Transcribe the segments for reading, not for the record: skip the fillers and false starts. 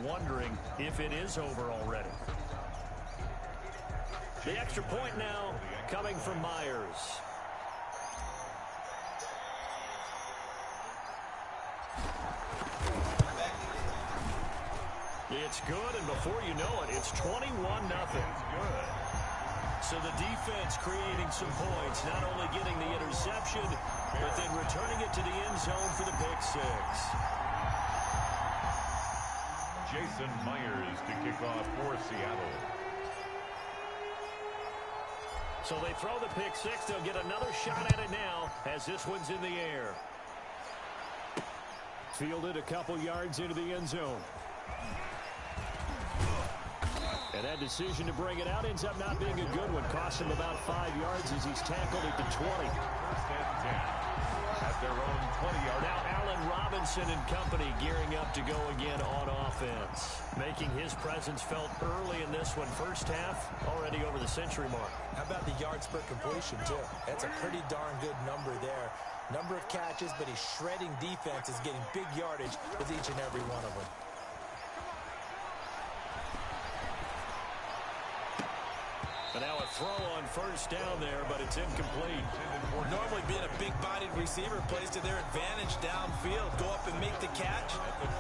wondering if it is over already. The extra point now coming from Myers. It's good, and before you know it, it's 21-0. Good. So the defense creating some points, not only getting the interception, but then returning it to the end zone for the pick six. Jason Myers to kick off for Seattle. So they throw the pick six. They'll get another shot at it now as this one's in the air. Fielded a couple yards into the end zone. And that decision to bring it out ends up not being a good one. Cost him about 5 yards as he's tackled at the 20. First and 10 at their own 20-yard. Now Allen Robinson and company gearing up to go again on offense. Making his presence felt early in this one. First half already over the century mark. How about the yards per completion, too? That's a pretty darn good number there. Number of catches, but he's shredding defenses, getting big yardage with each and every one of them. And now a throw on first down there, but it's incomplete. Normally being a big-bodied receiver plays to their advantage downfield. Go up and make the catch,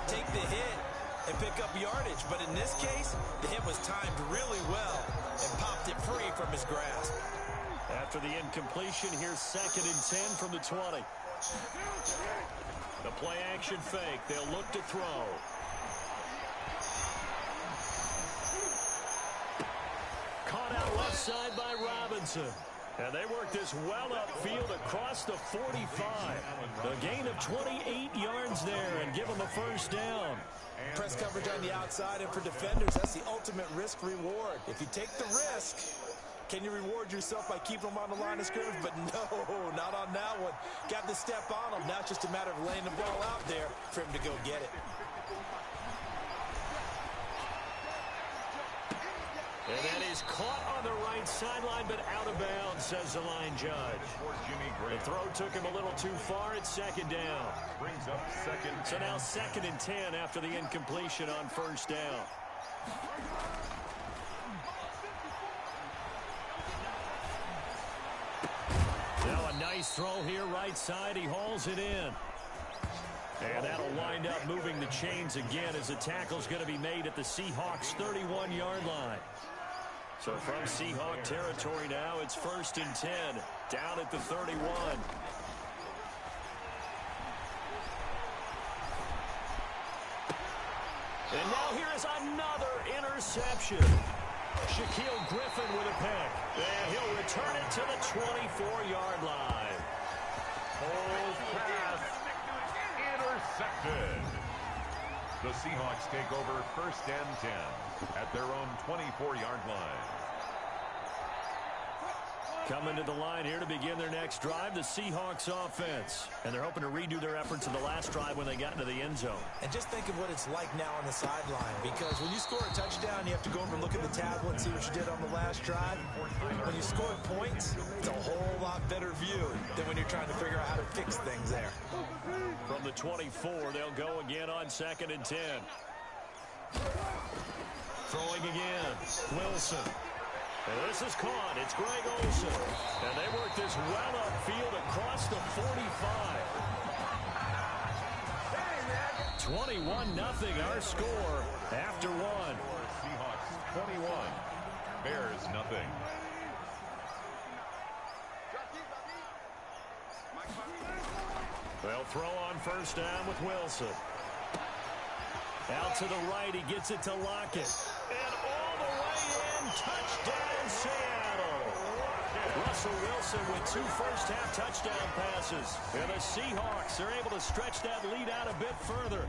take the hit, and pick up yardage. But in this case, the hit was timed really well and popped it free from his grasp. After the incompletion, here's 2nd and 10 from the 20. The play-action fake. They'll look to throw. Caught out left side by Robinson. And they work this well upfield across the 45. A gain of 28 yards there and give them a first down. Press coverage on the outside, and for defenders, that's the ultimate risk-reward. If you take the risk, can you reward yourself by keeping them on the line of scrimmage? But no, not on that one. Got to step on them. Now it's just a matter of laying the ball out there for him to go get it. And that is caught on the right sideline, but out of bounds, says the line judge. The throw took him a little too far. It's 2nd down. Brings up 2nd. So now 2nd and 10 after the incompletion on first down. Now a nice throw here, right side. He hauls it in. And that'll wind up moving the chains again as the tackle's going to be made at the Seahawks' 31-yard line. So from Seahawk territory now, it's 1st and 10, down at the 31. And now here is another interception. Shaquille Griffin with a pick. And he'll return it to the 24-yard line. Hold pass. Intercepted. The Seahawks take over 1st and 10 at their own 24-yard line. Coming to the line here to begin their next drive, the Seahawks offense. And they're hoping to redo their efforts of the last drive when they got into the end zone. And just think of what it's like now on the sideline, because when you score a touchdown, you have to go over and look at the tablet and see what you did on the last drive. When you score points, it's a whole lot better view than when you're trying to figure out how to fix things there. From the 24, they'll go again on 2nd and 10. Throwing again. Wilson. And this is caught. It's Greg Olsen. And they work this well upfield across the 45. 21-0 our score after one. Seahawks 21. Bears nothing. They'll throw on first down with Wilson. Out to the right, he gets it to Lockett. And all the way in, touchdown Seattle. Russell Wilson with 2 first-half touchdown passes. And the Seahawks are able to stretch that lead out a bit further.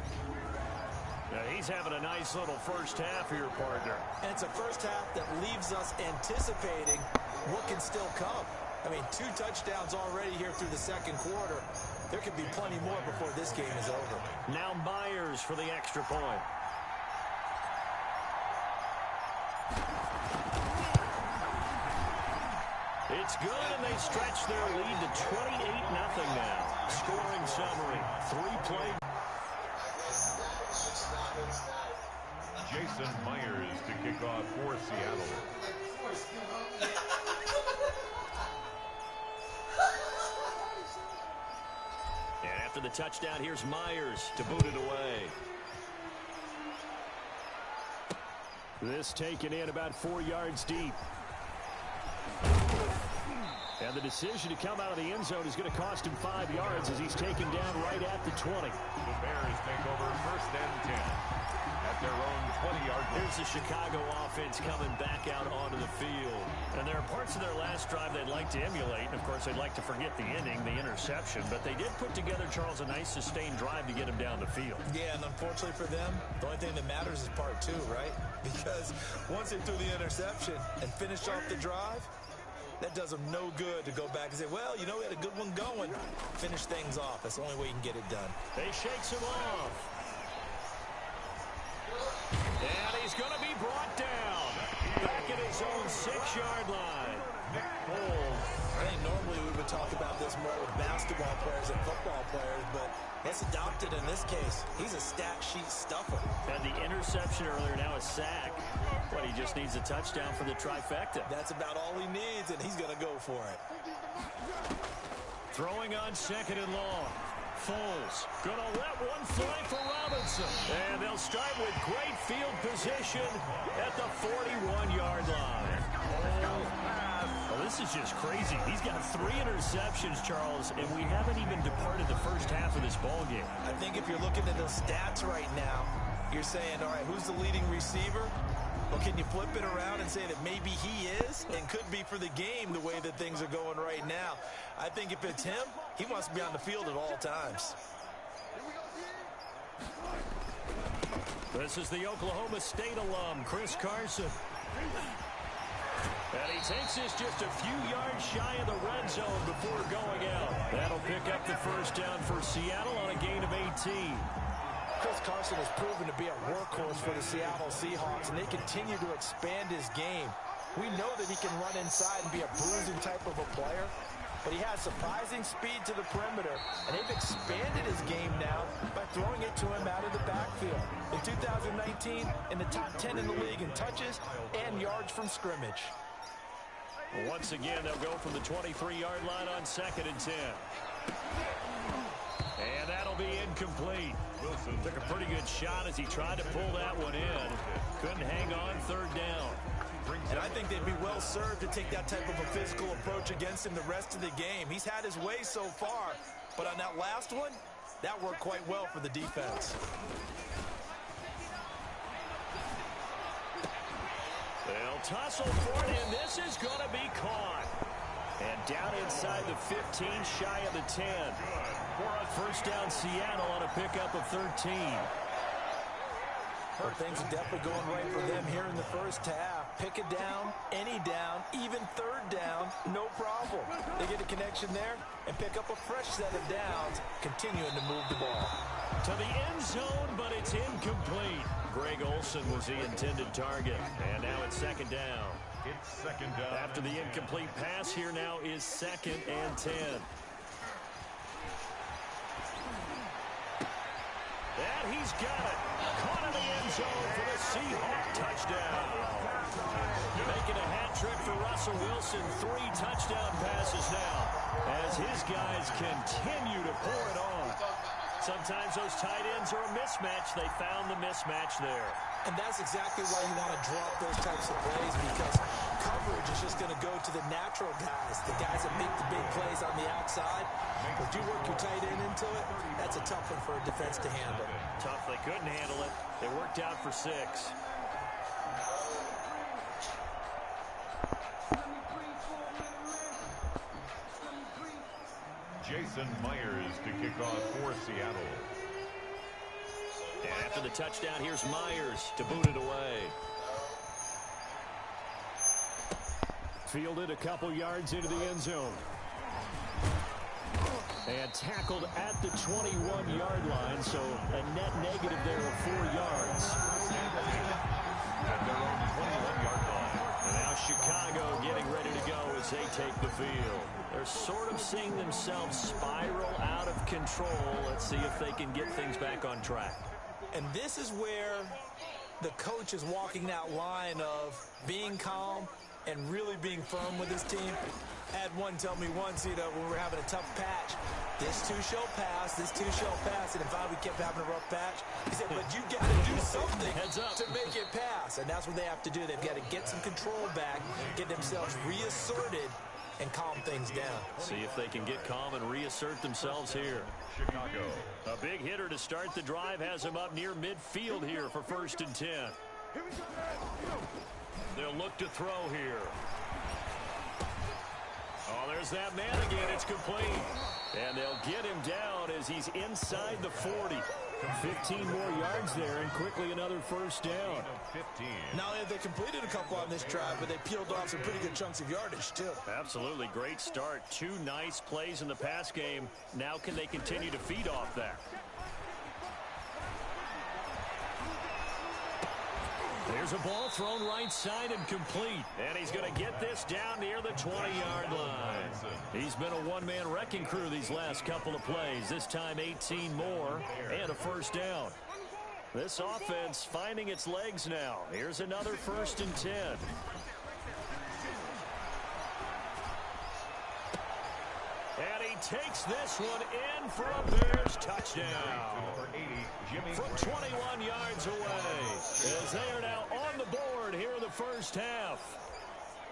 Now he's having a nice little first half here, partner. And it's a first half that leaves us anticipating what can still come. I mean, 2 touchdowns already here through the second quarter. There could be plenty more before this game is over. Now Myers for the extra point. It's good, and they stretch their lead to 28-0 now. Scoring summary. 3 play. Jason Myers to kick off for Seattle. And after the touchdown, here's Myers to boot it away. This taken in about 4 yards deep. And the decision to come out of the end zone is going to cost him 5 yards as he's taken down right at the 20. The Bears take over 1st and 10 at their own 20-yard line. Here's the Chicago offense coming back out onto the field. And there are parts of their last drive they'd like to emulate. And, of course, they'd like to forget the inning, the interception. But they did put together, Charles, a nice sustained drive to get him down the field. Yeah, and unfortunately for them, the only thing that matters is part 2, right? Because once they threw the interception and finished off the drive, that does them no good to go back and say, well, you know, we had a good one going. Finish things off. That's the only way you can get it done. They shakes him off. And he's going to be brought down. Back at his own 6-yard line. I think normally we would talk about this more with basketball players and football players, but let's adopt it in this case. He's a stat sheet stuffer. Had the interception earlier, now a sack. But he just needs a touchdown for the trifecta. That's about all he needs, and he's going to go for it. Throwing on 2nd and long. Foles going to let one fly for Robinson. And they'll start with great field position at the 41-yard line. Well, this is just crazy. He's got 3 interceptions, Charles, and we haven't even departed the first half of this ballgame. I think if you're looking at those stats right now, you're saying, all right, who's the leading receiver? Well, can you flip it around and say that maybe he is and could be for the game the way that things are going right now? I think if it's him, he wants to be on the field at all times. This is the Oklahoma State alum, Chris Carson. And he takes this just a few yards shy of the red zone before going out. That'll pick up the first down for Seattle on a gain of 18. Chris Carson has proven to be a workhorse for the Seattle Seahawks, and they continue to expand his game. We know that he can run inside and be a bruising type of a player, but he has surprising speed to the perimeter, and they've expanded his game now by throwing it to him out of the backfield. In 2019, in the top 10 in the league in touches and yards from scrimmage. Once again, they'll go from the 23-yard line on 2nd and 10. And that'll be incomplete. Wilson took a pretty good shot as he tried to pull that one in. Couldn't hang on 3rd down. And I think they'd be well served to take that type of a physical approach against him the rest of the game. He's had his way so far, but on that last one, that worked quite well for the defense. They'll tussle for it, and this is going to be caught. And down inside the 15, shy of the 10. For a first down, Seattle on a pickup of 13. Things are definitely going right for them here in the first half. Pick a down, any down, even 3rd down, no problem. They get a connection there and pick up a fresh set of downs, continuing to move the ball. To the end zone, but it's incomplete. Greg Olsen was the intended target. And now it's 2nd down. It's 2nd down. After the incomplete pass, here now is 2nd and 10. And he's got it. Caught in the end zone for the Seahawk touchdown. Making a hat trick for Russell Wilson. 3 touchdown passes now as his guys continue to pour it on. Sometimes those tight ends are a mismatch. They found the mismatch there. And that's exactly why you want to drop those types of plays, because coverage is just going to go to the natural guys, the guys that make the big plays on the outside. But you work your tight end into it, that's a tough one for a defense to handle. Tough, they couldn't handle it. They worked out for 6. Jason Myers to kick off for Seattle. And after the touchdown, here's Myers to boot it away. Fielded a couple yards into the end zone. And tackled at the 21-yard line, so a net negative there of 4 yards. At their own 21-yard line. And now Chicago getting ready to go as they take the field. They're sort of seeing themselves spiral out of control. Let's see if they can get things back on track. And this is where the coach is walking that line of being calm and really being firm with his team. I had one tell me once, when we were having a tough patch, this too shall pass, this too shall pass, and if we kept having a rough patch, he said, but you got to do something to make it pass, and that's what they have to do. They've got to get some control back, get themselves reasserted, and calm things down. See if they can get calm and reassert themselves here. Chicago. A big hitter to start the drive has him up near midfield here for 1st and 10. They'll look to throw here. Oh, there's that man again. It's complete. And they'll get him down as he's inside the 40. 15 more yards there, and quickly another 1st down. 15. Not only have they completed a couple on this drive, but they peeled off some pretty good chunks of yardage, too. Absolutely great start. 2 nice plays in the pass game. Now can they continue to feed off that? There's a ball thrown right side and complete. And he's going to get this down near the 20-yard line. He's been a one-man wrecking crew these last couple of plays. This time 18 more and a 1st down. This offense finding its legs now. Here's another 1st and 10. And he takes this one in for a Bears touchdown. From 21 yards away, as they are now on the board here in the 1st half.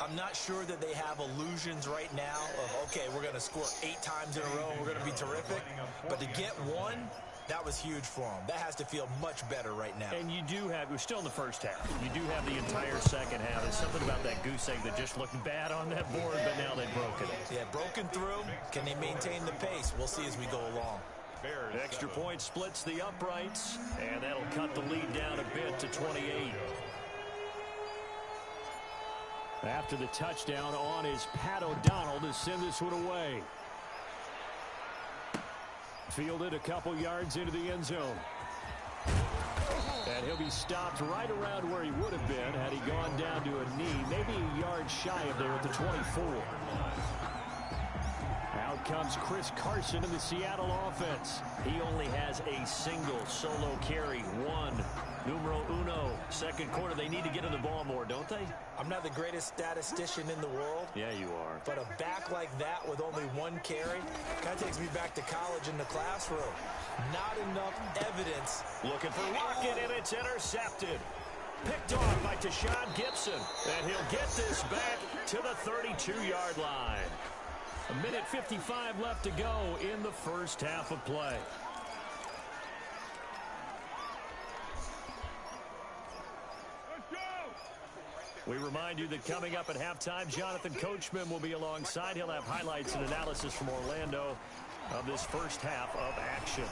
I'm not sure that they have illusions right now of, okay, we're going to score 8 times in a row and we're going to be terrific. But to get one, that was huge for them. That has to feel much better right now. And you do have, we're still in the 1st half. You do have the entire 2nd half. There's something about that goose egg that just looked bad on that board, but now they've broken it. Yeah, broken through. Can they maintain the pace? We'll see as we go along. Extra point splits the uprights, and that'll cut the lead down a bit to 28. After the touchdown on is Pat O'Donnell to send this one away. Fielded a couple yards into the end zone. And he'll be stopped right around where he would have been had he gone down to a knee, maybe a yard shy of there at the 24. Out comes Chris Carson in the Seattle offense. He only has a single solo carry, one. Numero uno. 2nd quarter, they need to get in the ball more, don't they? I'm not the greatest statistician in the world. Yeah, you are. But a back like that with only 1 carry kind of takes me back to college in the classroom. Not enough evidence. Looking for Lockett, and it's intercepted. Picked off by Tashawn Gibson. And he'll get this back to the 32-yard line. 1:55 left to go in the 1st half of play. We remind you that coming up at halftime, Jonathan Coachman will be alongside. He'll have highlights and analysis from Orlando of this 1st half of action.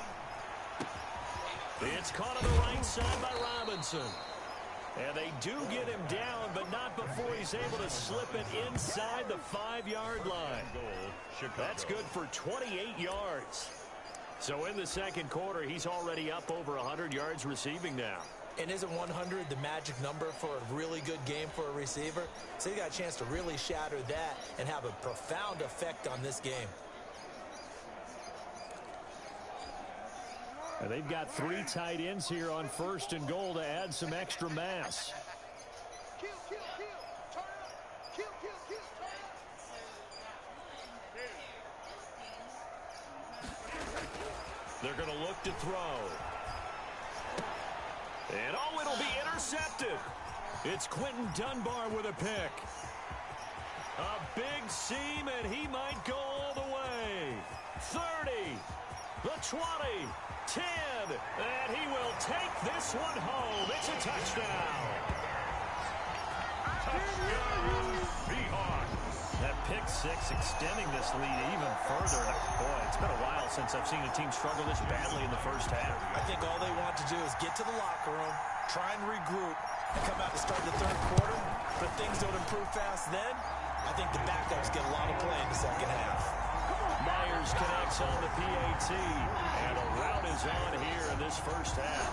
It's caught on the right side by Robinson. And they do get him down, but not before he's able to slip it inside the 5-yard line. That's good for 28 yards. So in the 2nd quarter, he's already up over 100 yards receiving now. And isn't 100 the magic number for a really good game for a receiver? So he got a chance to really shatter that and have a profound effect on this game. And they've got 3 tight ends here on 1st and goal to add some extra mass. They're going to look to throw. And oh, it'll be intercepted. It's Quentin Dunbar with a pick. A big seam, and he might go all the way. 30, the 20, 10, and he will take this one home. It's a touchdown. Touchdown, Seahawks. That pick 6 extending this lead even further. Boy, it's been a while since I've seen a team struggle this badly in the 1st half. I think all they want to do is get to the locker room, try and regroup, and come out to start the 3rd quarter. But if things don't improve fast then, I think the backups get a lot of play in the 2nd half. Myers connects on the PAT, and a route is on here in this 1st half.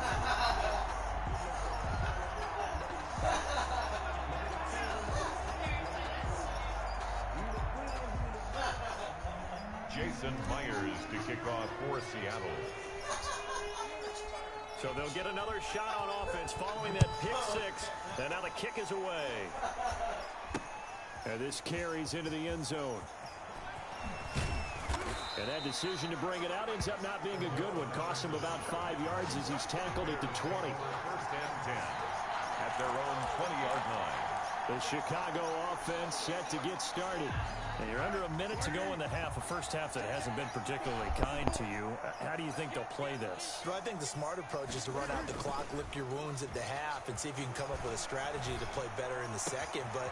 Jason Myers to kick off for Seattle. So they'll get another shot on offense following that pick six. And now the kick is away. And this carries into the end zone. And that decision to bring it out ends up not being a good one. Costs him about 5 yards as he's tackled at the 20. First and 10 at their own 20-yard line. The Chicago offense set to get started. And you're under a minute to go in the half, a first half that hasn't been particularly kind to you. How do you think they'll play this? Well, I think the smart approach is to run out the clock, lick your wounds at the half, and see if you can come up with a strategy to play better in the second. But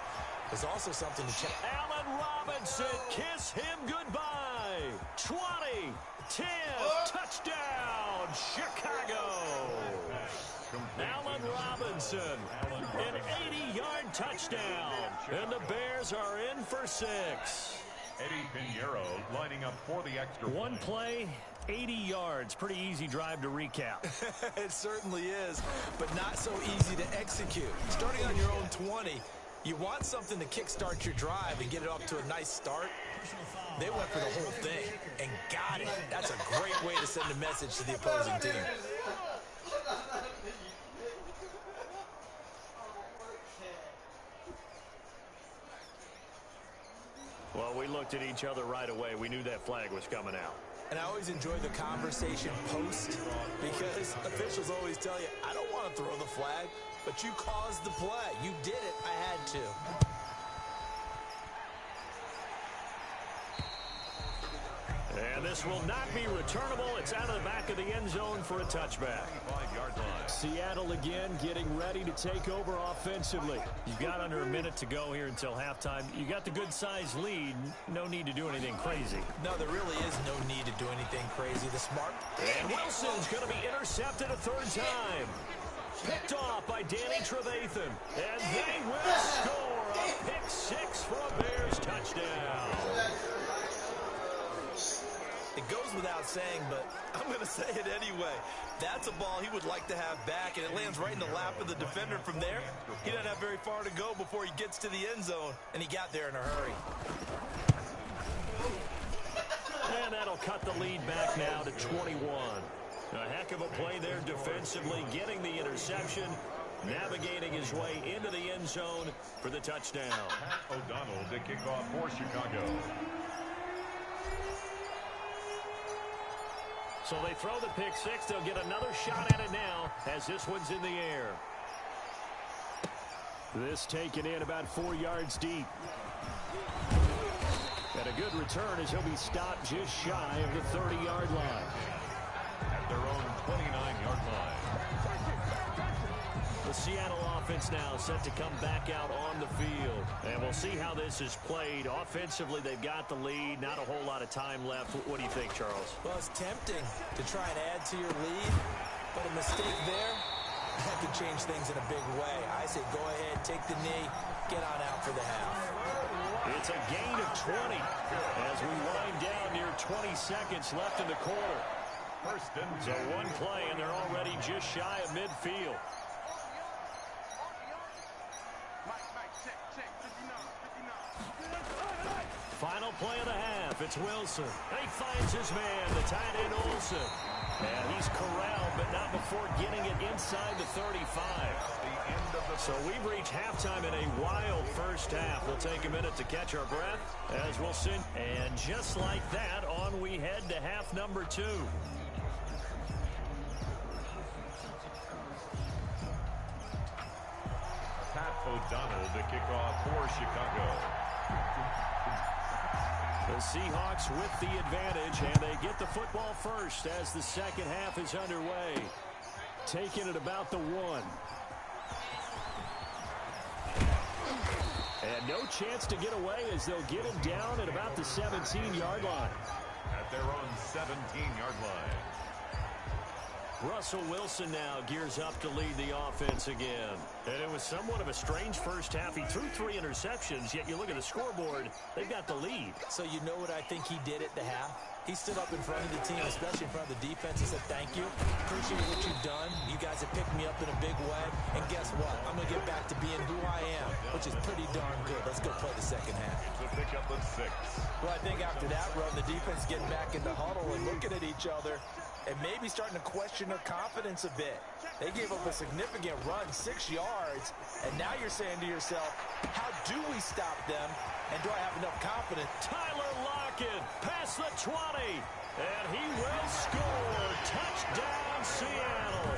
there's also something to check. Allen Robinson, kiss him goodbye. 20, 10, touchdown, Chicago. Allen Robinson, an 80-yard touchdown, and the Bears are in for 6. Eddie Pinheiro lining up for the extra point. One play, 80 yards. Pretty easy drive to recap. It certainly is, but not so easy to execute. Starting on your own 20, you want something to kickstart your drive and get it off to a nice start. They went for the whole thing and got it. That's a great way to send a message to the opposing team. Well, we looked at each other right away. We knew that flag was coming out. And I always enjoy the conversation post because officials always tell you, I don't want to throw the flag, but you caused the play. You did it. I had to. And this will not be returnable. It's out of the back of the end zone for a touchback. 5-yard line. Seattle again getting ready to take over offensively. You've got under a minute to go here until halftime. You got the good-sized lead. No need to do anything crazy. No, there really is no need to do anything crazy. The smart. And Wilson's going to be intercepted a third time. Picked off by Danny Trevathan. And they will score a pick six for a Bears touchdown. It goes without saying, but I'm going to say it anyway. That's a ball he would like to have back, and it lands right in the lap of the defender from there. He doesn't have very far to go before he gets to the end zone, and he got there in a hurry. And that'll cut the lead back now to 21. A heck of a play there defensively, getting the interception, navigating his way into the end zone for the touchdown. Pat O'Donnell to kick off for Chicago. So they throw the pick six. They'll get another shot at it now as this one's in the air. This taken in about 4 yards deep. And a good return as he'll be stopped just shy of the 30-yard line. At their own 29-yard line. The Seattle offense now set to come back out on the field. And we'll see how this is played. Offensively, they've got the lead. Not a whole lot of time left. What do you think, Charles? Well, it's tempting to try and add to your lead, but a mistake there, that could change things in a big way. I say go ahead, take the knee, get on out for the half. It's a gain of 20 as we wind down near 20 seconds left in the quarter. First and 10. So one play, and they're already just shy of midfield. Final play of the half. It's Wilson. And he finds his man, the tight end Olsen. And he's corralled, but not before getting it inside the 35. So we've reached halftime in a wild first half. We'll take a minute to catch our breath as we'll send. And just like that, on we head to half number 2. Pat O'Donnell to kick off for Chicago. The Seahawks with the advantage, and they get the football first as the second half is underway. Taking it about the 1. And no chance to get away as they'll get him down at about the 17-yard line. At their own 17-yard line. Russell Wilson now gears up to lead the offense again. And it was somewhat of a strange first half. He threw 3 interceptions, yet you look at the scoreboard, they've got the lead. So you know what I think he did at the half? He stood up in front of the team, especially in front of the defense, and said, thank you. Appreciate what you've done. You guys have picked me up in a big way. And guess what? I'm going to get back to being who I am, which is pretty darn good. Let's go play the second half. To pick up the 6. Well, I think after that run, the defense getting back in the huddle and looking at each other. and maybe starting to question their confidence a bit. They gave up a significant run, 6 yards, and now you're saying to yourself, how do we stop them, and do I have enough confidence? Tyler Lockett past the 20, and he will score. Touchdown, Seattle.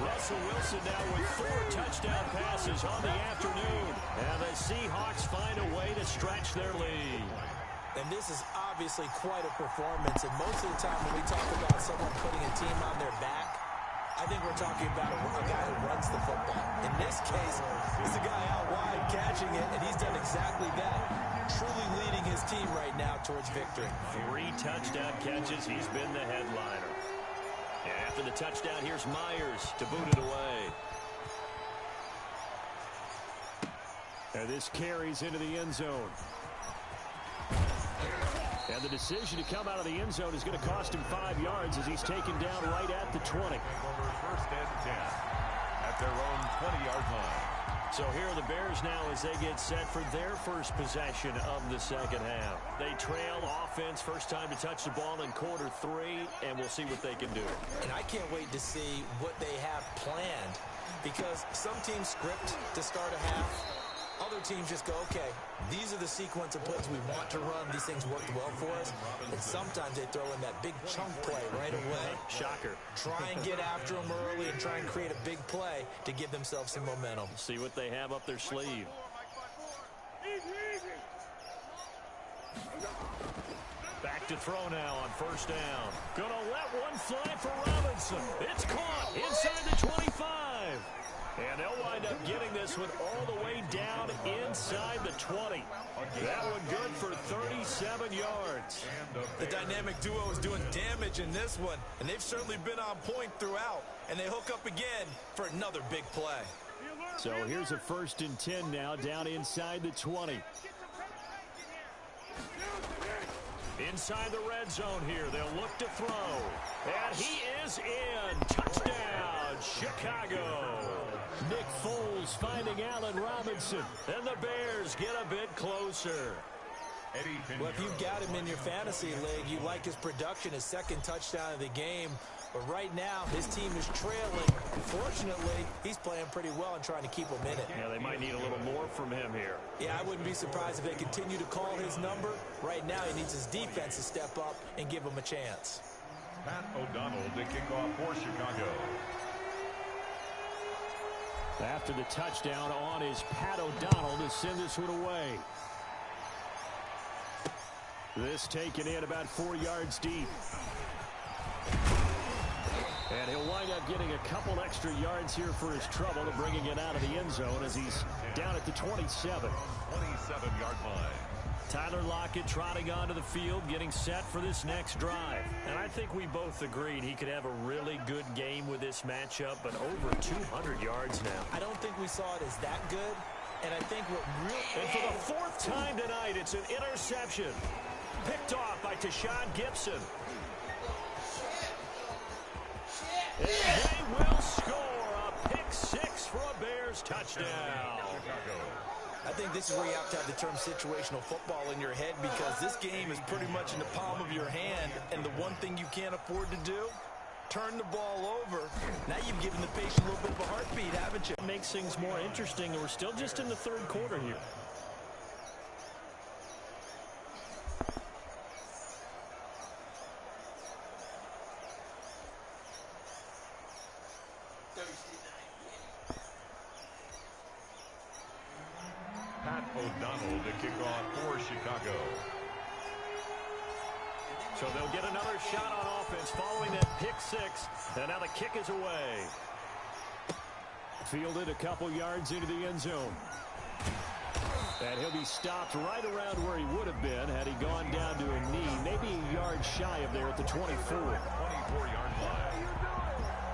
Russell Wilson now with 4 touchdown passes on the afternoon, and the Seahawks find a way to stretch their lead. And this is obviously quite a performance, and most of the time when we talk about someone putting a team on their back, I think we're talking about a guy who runs the football. In this case, it's a guy out wide catching it, and he's done exactly that, truly leading his team right now towards victory. 3 touchdown catches. He's been the headliner. And after the touchdown, here's Myers to boot it away. And this carries into the end zone. And the decision to come out of the end zone is going to cost him 5 yards as he's taken down right at the 20. First and 10 at their own 20-yard line. So here are the Bears now as they get set for their first possession of the second half. They trail offense, first time to touch the ball in quarter 3, and we'll see what they can do. And I can't wait to see what they have planned, because some teams script to start a half. Other teams just go, okay, these are the sequence of plays we want to run. These things worked well for us. And sometimes they throw in that big chunk play right away. Shocker. Try and get after them early and try and create a big play to give themselves some momentum. See what they have up their sleeve. Back to throw now on first down. Gonna let one fly for Robinson. It's caught inside the 25. And they'll wind up getting this one all the way down inside the 20. That one good for 37 yards. The dynamic duo is doing damage in this one, and they've certainly been on point throughout. And they hook up again for another big play. So here's a 1st and 10 now, down inside the 20. Inside the red zone here, they'll look to throw. And he is in. Touchdown, Chicago. Nick Foles finding Allen Robinson. And the Bears get a bit closer. Well, if you've got him in your fantasy league, you like his production, his 2nd touchdown of the game. But right now, his team is trailing. Fortunately, he's playing pretty well and trying to keep them in it. Yeah, they might need a little more from him here. Yeah, I wouldn't be surprised if they continue to call his number. Right now, he needs his defense to step up and give him a chance. Pat O'Donnell to kick off for Chicago. After the touchdown on is Pat O'Donnell to send this one away. This taken in about 4 yards deep. And he'll wind up getting a couple extra yards here for his trouble and bringing it out of the end zone as he's down at the 27. 27-yard line. Tyler Lockett trotting onto the field, getting set for this next drive. And I think we both agreed he could have a really good game with this matchup, but over 200 yards now. I don't think we saw it as that good. And I think what really... And for the 4th time tonight, it's an interception. Picked off by Tashawn Gibson. And they will score a pick 6 for a Bears touchdown. I think this is where you have to have the term situational football in your head, because this game is pretty much in the palm of your hand, and the one thing you can't afford to do, turn the ball over. Now you've given the patient a little bit of a heartbeat, haven't you? It makes things more interesting, and we're still just in the 3rd quarter here. Pat O'Donnell to kick off for Chicago. So they'll get another shot on offense following that pick 6. And now the kick is away. Fielded a couple yards into the end zone. And he'll be stopped right around where he would have been had he gone down to a knee, maybe a yard shy of there at the 24. 24-yard line.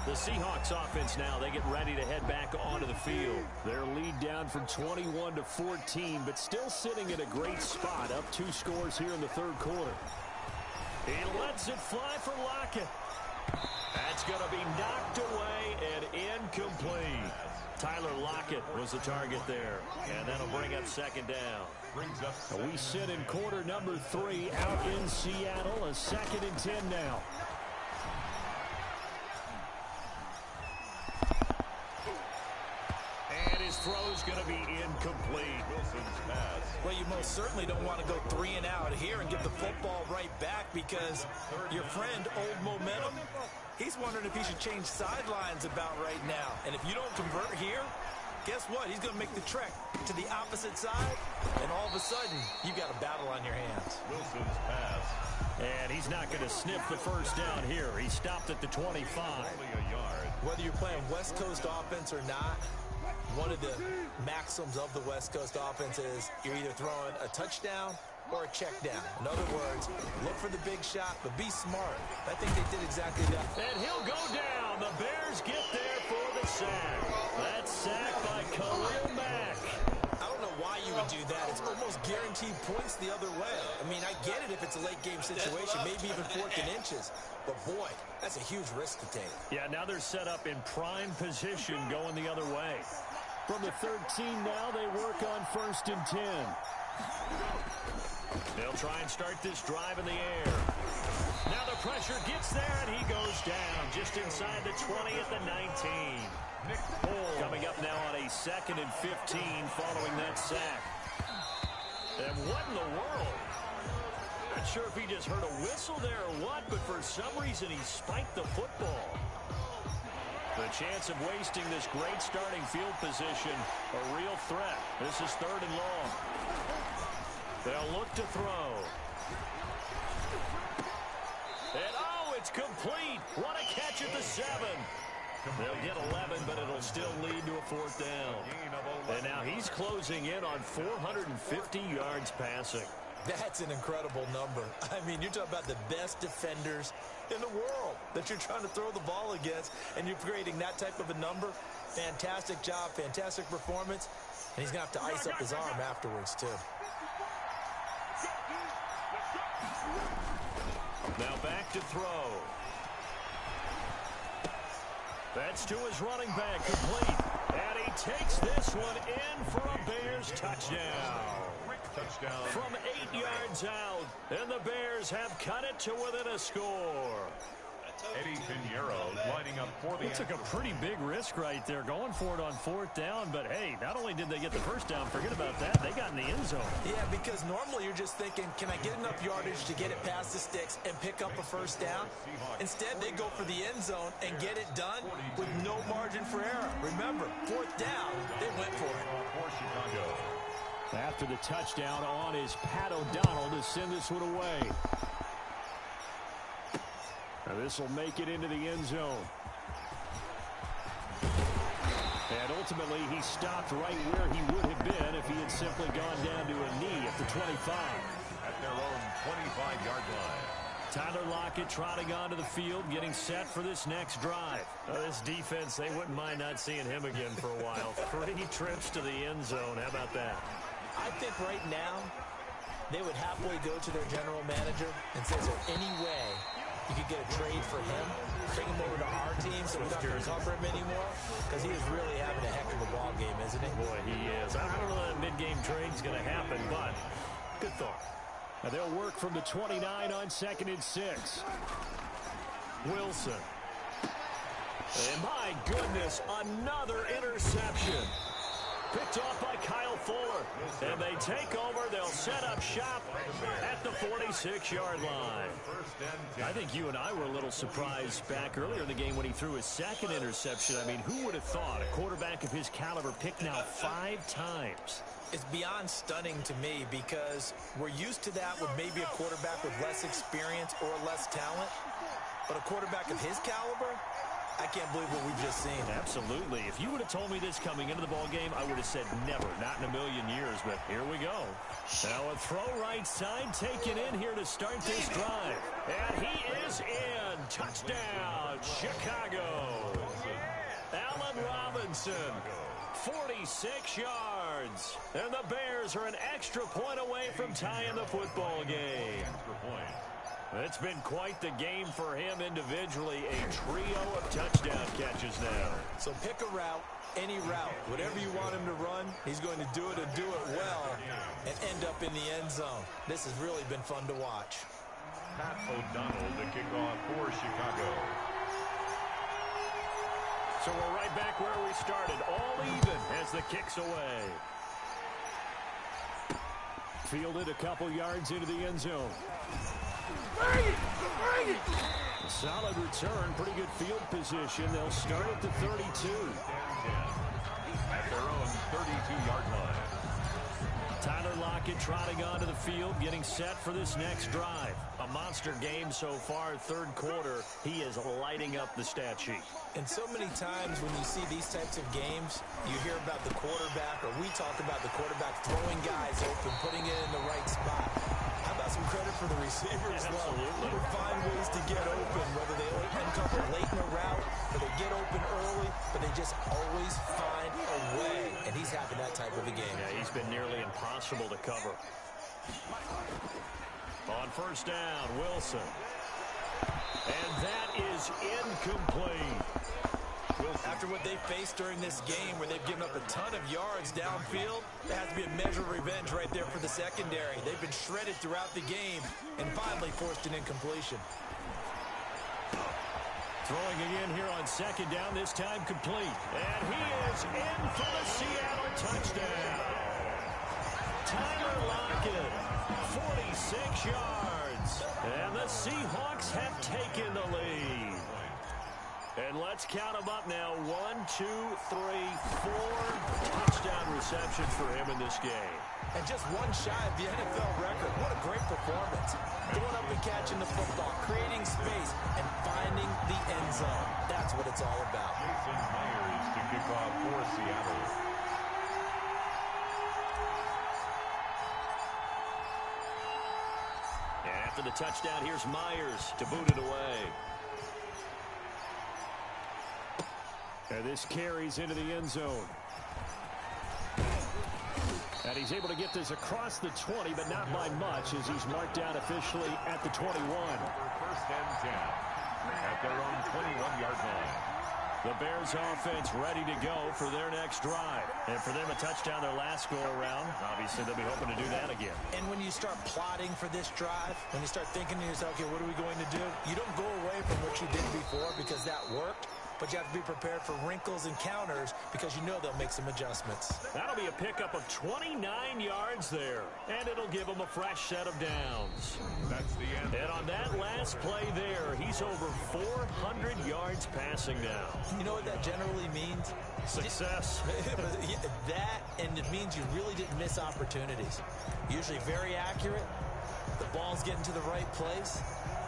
The Seahawks offense now, they get ready to head back onto the field. Their lead down from 21 to 14, but still sitting in a great spot, up 2 scores here in the 3rd quarter. He lets it fly for Lockett. That's going to be knocked away and incomplete. Tyler Lockett was the target there, and that'll bring up 2nd down. We sit in quarter number 3 out in Seattle, a 2nd and 10 now. throw's going to be incomplete. Wilson's pass. Well, you most certainly don't want to go 3 and out here and give the football right back, because your friend, Old Momentum, he's wondering if he should change sidelines about right now. And if you don't convert here, guess what? He's going to make the trek to the opposite side, and all of a sudden, you got a battle on your hands. Wilson's pass. And he's not going to sniff the first down here. He stopped at the 25. Only a yard. Whether you're playing West Coast offense or not, one of the maxims of the West Coast offense is you're either throwing a touchdown or a check down. In other words, look for the big shot, but be smart. I think they did exactly that. And he'll go down. The Bears get there for the sack. That sack by Khalil Mack. I don't know why you would do that. It's almost guaranteed points the other way. I mean, I get it if it's a late game situation, maybe even 4th and inches. But, boy, that's a huge risk to take. Yeah, now they're set up in prime position going the other way. From the 13 now, they work on 1st and 10. They'll try and start this drive in the air. Now the pressure gets there, and he goes down just inside the 20 at the 19. Coming up now on a 2nd and 15 following that sack. And what in the world? Not sure if he just heard a whistle there or what, but for some reason he spiked the football. The chance of wasting this great starting field position, a real threat. This is 3rd and long. They'll look to throw. And oh, it's complete. What a catch at the 7. They'll get 11, but it'll still lead to a 4th down. And now he's closing in on 450 yards passing. That's an incredible number. I mean, you're talking about the best defenders in the world that you're trying to throw the ball against, and you're creating that type of a number. Fantastic job, fantastic performance, and he's going to have to ice up his arm afterwards, too. Now back to throw. That's to his running back, complete. And he takes this one in for a Bears touchdown. From 8 yards out, and the Bears have cut it to within a score. Eddie Pinheiro lining up for the... They took a pretty big risk right there, going for it on 4th down, but hey, not only did they get the first down, forget about that, they got in the end zone. Yeah, because normally you're just thinking, can I get enough yardage to get it past the sticks and pick up a first down? Instead, they go for the end zone and get it done with no margin for error. Remember, 4th down, they went for it. For Chicago. After the touchdown on is Pat O'Donnell to send this one away. Now this will make it into the end zone. And ultimately, he stopped right where he would have been if he had simply gone down to a knee at the 25. At their own 25-yard line. Tyler Lockett trotting onto the field, getting set for this next drive. This defense, they wouldn't mind not seeing him again for a while. 3 trips to the end zone. How about that? I think right now, they would happily go to their general manager and say, is there any way you could get a trade for him, bring him over to our team so we don't have to cover him anymore? Because he is really having a heck of a ball game, isn't he? Boy, he is. I don't know that mid-game trade's going to happen, but good thought. Now they'll work from the 29 on 2nd and 6. Wilson. And my goodness, another interception. Picked off by Kyle Fuller. And they take over. They'll set up shop at the 46-yard line. I think you and I were a little surprised back earlier in the game when he threw his 2nd interception. I mean, who would have thought a quarterback of his caliber picked now 5 times? It's beyond stunning to me because we're used to that with maybe a quarterback with less experience or less talent. But a quarterback of his caliber, I can't believe what we've just seen. Absolutely. If you would have told me this coming into the ball game, I would have said never, not in a million years. But here we go. Now a throw right side taken in here to start this drive. And he is in. Touchdown, Chicago. Allen Robinson. 46 yards. And the Bears are an extra point away from tying the football game. It's been quite the game for him individually. A trio of touchdown catches now. So pick a route, any route. Whatever you want him to run, he's going to do it and do it well and end up in the end zone. This has really been fun to watch. Pat O'Donnell to kick off for Chicago. So we're right back where we started, all even as the kick's away. Fielded a couple yards into the end zone. Bring it! Bring it! Solid return, pretty good field position. They'll start at the 32. At their own 32-yard line. Tyler Lockett trotting onto the field, getting set for this next drive. A monster game so far, third quarter. He is lighting up the stat sheet. And so many times when you see these types of games, you hear about the quarterback, or we talk about the quarterback throwing guys open, putting it in the right spot. How about some credit for the receivers? Yeah, absolutely. They find ways to get open, whether they uncover late in the route or they get open early, but they just always find a way. And he's having that type of a game. Yeah, he's been nearly impossible to cover. On first down, Wilson. And that is incomplete. After what they faced during this game where they've given up a ton of yards downfield, there has to be a measure of revenge right there for the secondary. They've been shredded throughout the game and finally forced an incompletion. Throwing again here on second down, this time complete. And he is in for the Seattle touchdown. Tyler Lockett, 46 yards. And the Seahawks have taken the lead. And let's count them up now. 1, 2, 3, 4 touchdown receptions for him in this game. And just one shy of the NFL record. What a great performance. Going up and catching the football, creating space, and finding the end zone. That's what it's all about. Jason Myers to kick off for Seattle. And after the touchdown, here's Myers to boot it away. And this carries into the end zone. And he's able to get this across the 20, but not by much, as he's marked down officially at the 21. First and 10 at their own 21-yard line. The Bears offense ready to go for their next drive. And for them, a touchdown their last go-around. Obviously, they'll be hoping to do that again. And when you start plotting for this drive, when you start thinking to yourself, okay, what are we going to do? You don't go away from what you did before because that worked. But you have to be prepared for wrinkles and counters because you know they'll make some adjustments. That'll be a pickup of 29 yards there. And it'll give them a fresh set of downs. That's the end. And on that last play there, he's over 400 yards passing now. You know what that generally means? Success. That, and it means you really didn't miss opportunities. Usually very accurate. The ball's getting to the right place.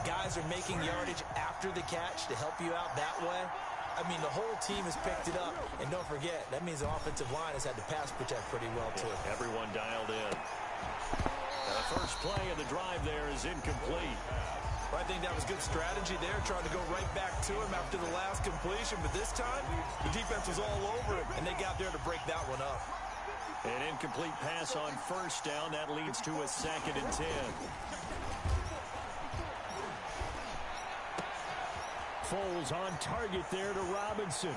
Guys are making yardage after the catch to help you out that way. I mean, the whole team has picked it up. And don't forget, that means the offensive line has had to pass protect pretty well, too. Yeah, everyone dialed in. And the first play of the drive there is incomplete. Well, I think that was good strategy there, trying to go right back to him after the last completion. But this time, the defense was all over it, and they got there to break that one up. An incomplete pass on first down. That leads to a 2nd and 10. Foles on target there to Robinson.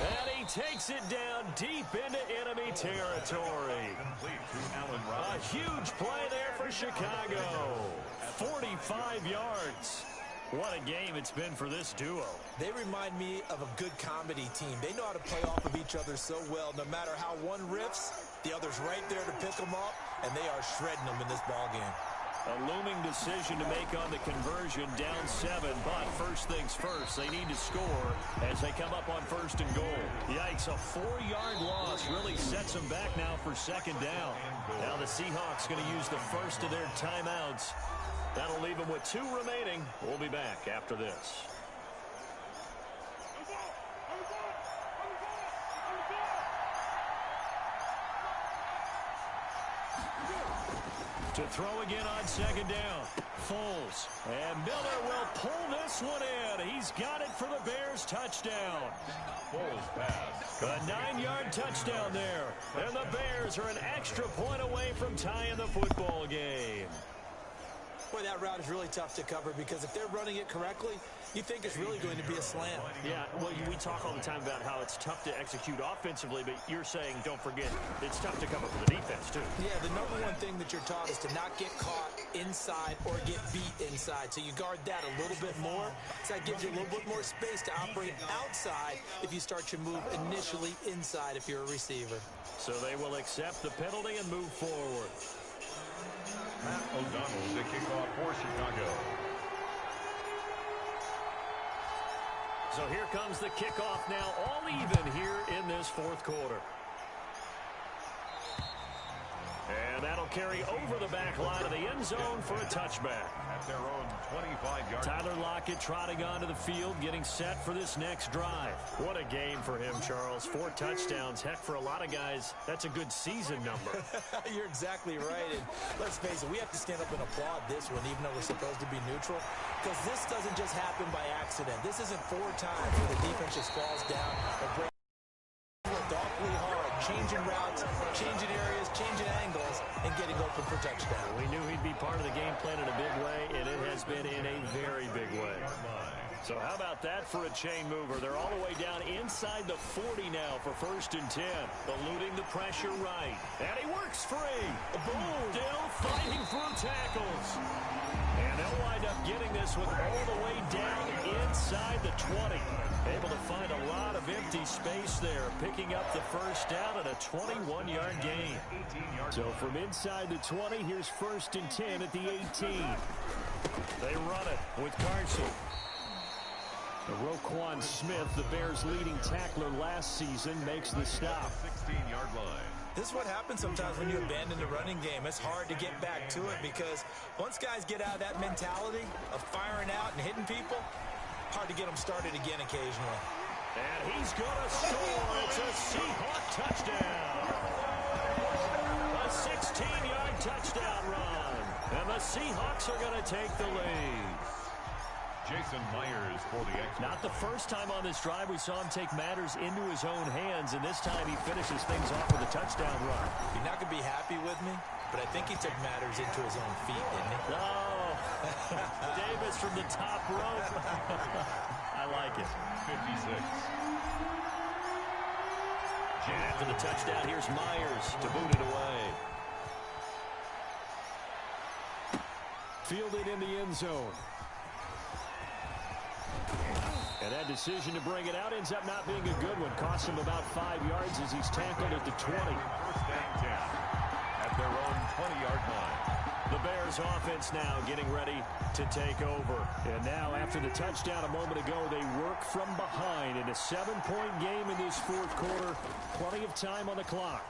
And he takes it down deep into enemy territory. A huge play there for Chicago. 45 yards. What a game it's been for this duo. They remind me of a good comedy team. They know how to play off of each other so well. No matter how one riffs, the other's right there to pick them up, and they are shredding them in this ballgame. A looming decision to make on the conversion, down 7, but first things first, they need to score as they come up on 1st and goal. Yikes, a 4-yard loss really sets them back now for 2nd down. Now the Seahawks going to use the first of their timeouts. That'll leave them with 2 remaining. We'll be back after this. To throw again on 2nd down. Foles. And Miller will pull this one in. He's got it for the Bears touchdown. Foles pass. A 9-yard touchdown there. And the Bears are an extra point away from tying the football game. Boy, that route is really tough to cover because if they're running it correctly, you think it's really going to be a slam. Yeah, well, we talk all the time about how it's tough to execute offensively, but you're saying, don't forget, it's tough to cover for the defense, too. Yeah, the number one thing that you're taught is to not get caught inside or get beat inside. So you guard that a little bit more. So that gives you a little bit more space to operate outside if you start your move initially inside if you're a receiver. So they will accept the penalty and move forward. Matt O'Donnell, the kickoff for Chicago. So here comes the kickoff now, all even here in this fourth quarter. And that'll carry over the back line of the end zone for a touchback. At their own 25-yard. Tyler Lockett trotting onto the field, getting set for this next drive. What a game for him, Charles. 4 touchdowns. Heck, for a lot of guys, that's a good season number. You're exactly right. And let's face it, we have to stand up and applaud this one, even though we're supposed to be neutral, because this doesn't just happen by accident. This isn't 4 times where the defense just falls down or breaks. Worked awfully hard, changing routes, changing areas, changing angles, and getting open for touchdown. We knew he'd be part of the game plan in a big way, and it has been in a very big way. So how about that for a chain mover? They're all the way down inside the 40 now for 1st and 10. Eluding the pressure right. And he works free. Boom. Still fighting through tackles. And they'll wind up getting this one all the way down inside the 20. Able to find a lot of empty space there, picking up the first down at a 21-yard gain. So from inside the 20, here's 1st and 10 at the 18. They run it with Carson. Roquan Smith, the Bears' leading tackler last season, makes the stop. 16-yard line. This is what happens sometimes when you abandon the running game. It's hard to get back to it because once guys get out of that mentality of firing out and hitting people, hard to get them started again occasionally. And he's going to score. It's a Seahawk touchdown. A 16-yard touchdown run. And the Seahawks are going to take the lead. Jason Myers for the extra. Not the first time on this drive we saw him take matters into his own hands, and this time he finishes things off with a touchdown run. You're not going to be happy with me, but I think he took matters into his own feet, didn't he? Oh, Davis from the top rope. I like it. 56. After the touchdown, here's Myers to boot it away. Fielded in the end zone. And that decision to bring it out ends up not being a good one. Costs him about 5 yards as he's tackled at the 20. 1st and 10 at their own 20-yard line. The Bears offense now getting ready to take over. And now after the touchdown a moment ago, they work from behind in a 7-point game in this fourth quarter. Plenty of time on the clock.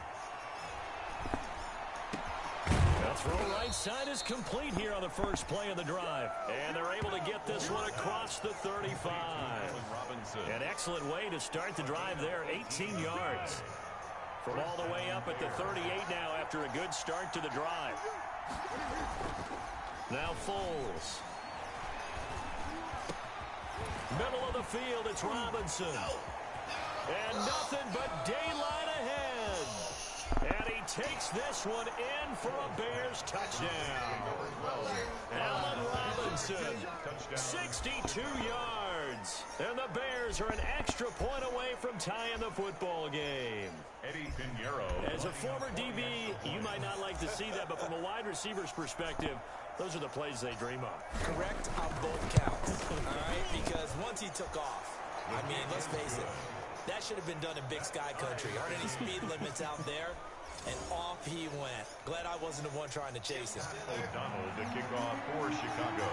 The throw right side is complete here on the first play of the drive. And they're able to get this one across the 35. An excellent way to start the drive there, 18 yards. From all the way up at the 38 now after a good start to the drive. Now Foles. Middle of the field, it's Robinson. And nothing but daylight ahead. And he takes this one in for a Bears touchdown. Allen Robinson, 62 yards. And the Bears are an extra point away from tying the football game. Eddie Pinheiro. As a former DB, you might not like to see that, but from a wide receiver's perspective, those are the plays they dream of. Correct on both counts, all right? Because once he took off, I mean, let's face it, that should have been done in Big Sky Country. Aren't any speed limits out there? And off he went. Glad I wasn't the one trying to chase him. O'Donnell to kick off for Chicago.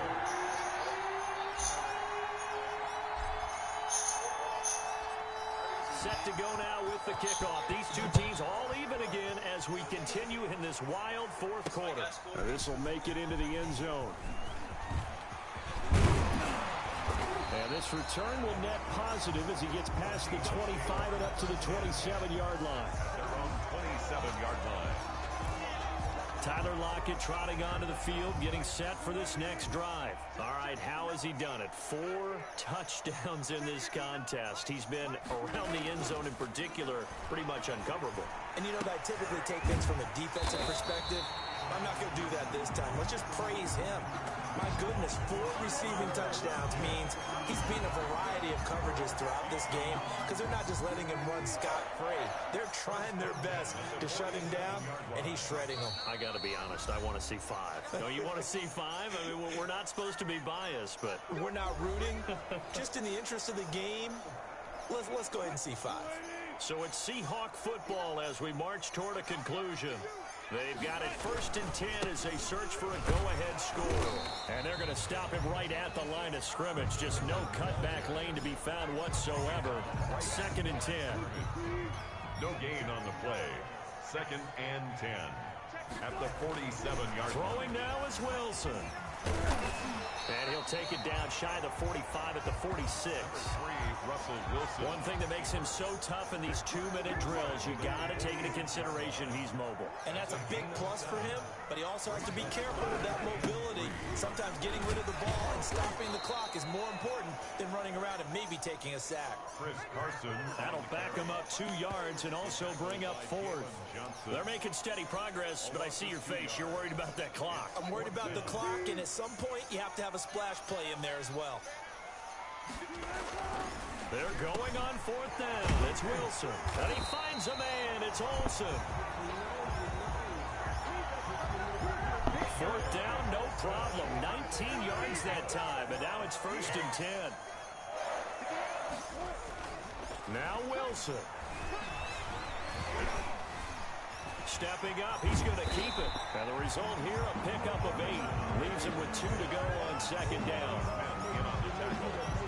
Set to go now with the kickoff. These two teams all even again as we continue in this wild fourth quarter. This will make it into the end zone. And this return will net positive as he gets past the 25 and up to the 27-yard line. Their own 27-yard line. Tyler Lockett trotting onto the field, getting set for this next drive. All right, how has he done it? 4 touchdowns in this contest. He's been around the end zone in particular, pretty much uncoverable. And you know, I typically take things from a defensive perspective. I'm not going to do that this time. Let's just praise him. My goodness, 4 receiving touchdowns means he's beaten a variety of coverages throughout this game because they're not just letting him run scot-free. They're trying their best to shut him down, and he's shredding them. I got to be honest, I want to see 5. Don't you want to see 5? I mean, we're not supposed to be biased, but... We're not rooting. Just in the interest of the game, let's go ahead and see 5. So it's Seahawk football as we march toward a conclusion. They've got it 1st and 10 as they search for a go-ahead score. And they're going to stop him right at the line of scrimmage. Just no cutback lane to be found whatsoever. 2nd and 10. No gain on the play. 2nd and 10. At the 47-yard line. Throwing now is Wilson. And he'll take it down shy of the 45 at the 46. Russell Wilson. One thing that makes him so tough in these 2-minute drills, you got to take into consideration he's mobile. And that's a big plus for him, but he also has to be careful with that mobility. Sometimes getting rid of the ball and stopping the clock is more important than running around and maybe taking a sack. Chris Carson. That'll back him up 2 yards and also bring up 4th. They're making steady progress, but I see your face. You're worried about that clock. I'm worried about the clock, and at some point, you have to have a splash play in there as well. They're going on 4th down. It's Wilson. And he finds a man. It's Olsen. 4th down, no problem. 19 yards that time, and now it's 1st and 10. Now Wilson. Stepping up, he's going to keep it. And the result here, a pickup of 8. Leaves him with 2 to go on 2nd down.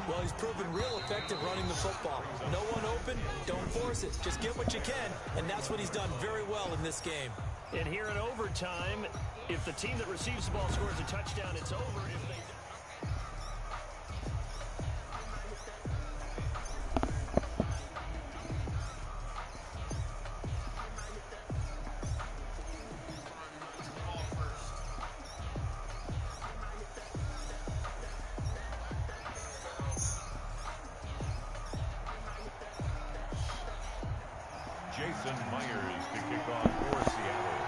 Well, he's proven real effective running the football. No one open, don't force it. Just get what you can, and that's what he's done very well in this game. And here in overtime, if the team that receives the ball scores a touchdown, it's over. If they... Jason Myers to kick off for Seattle.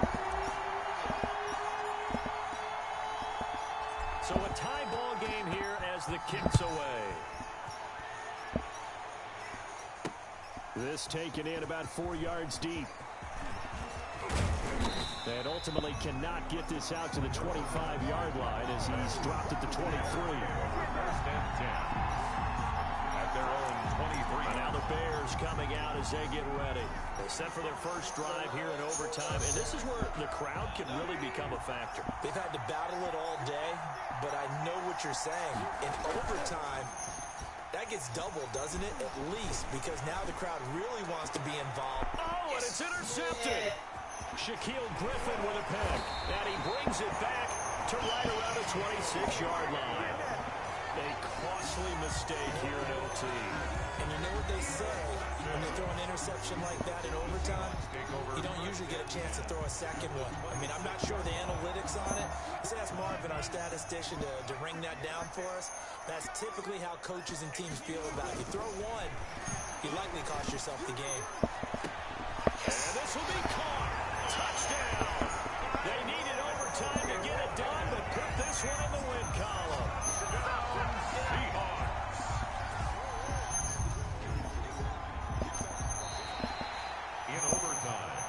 So a tie ball game here as the kick's away. This taken in about 4 yards deep. And ultimately cannot get this out to the 25-yard line as he's dropped at the 23. 1st and 10. At their own 23. And now the Bears coming out as they get ready. They set for their first drive here in overtime, and this is where the crowd can really become a factor. They've had to battle it all day, but I know what you're saying. In overtime, that gets doubled, doesn't it? At least, because now the crowd really wants to be involved. Oh, and it's intercepted. Shaquille Griffin with a pick, and he brings it back to right around the 26-yard line. A costly mistake here in OT. And you know what they say, when they throw an interception like that in overtime, you don't usually get a chance to throw a second one. I mean, I'm not sure the analytics on it. Let's ask Marvin, our statistician, to ring that down for us. That's typically how coaches and teams feel about it. You throw one, you likely cost yourself the game. And this will be caught. Touchdown. They needed overtime to get it done, but put this one in the win column. Seahawks. In overtime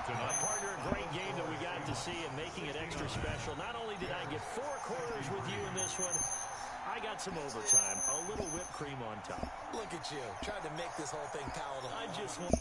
tonight. Partner, a great game that we got to see and making it extra special. Not only did I get 4 quarters with you in this one, I got some overtime. A little whipped cream on top. Look at you, trying to make this whole thing palatable. I just want...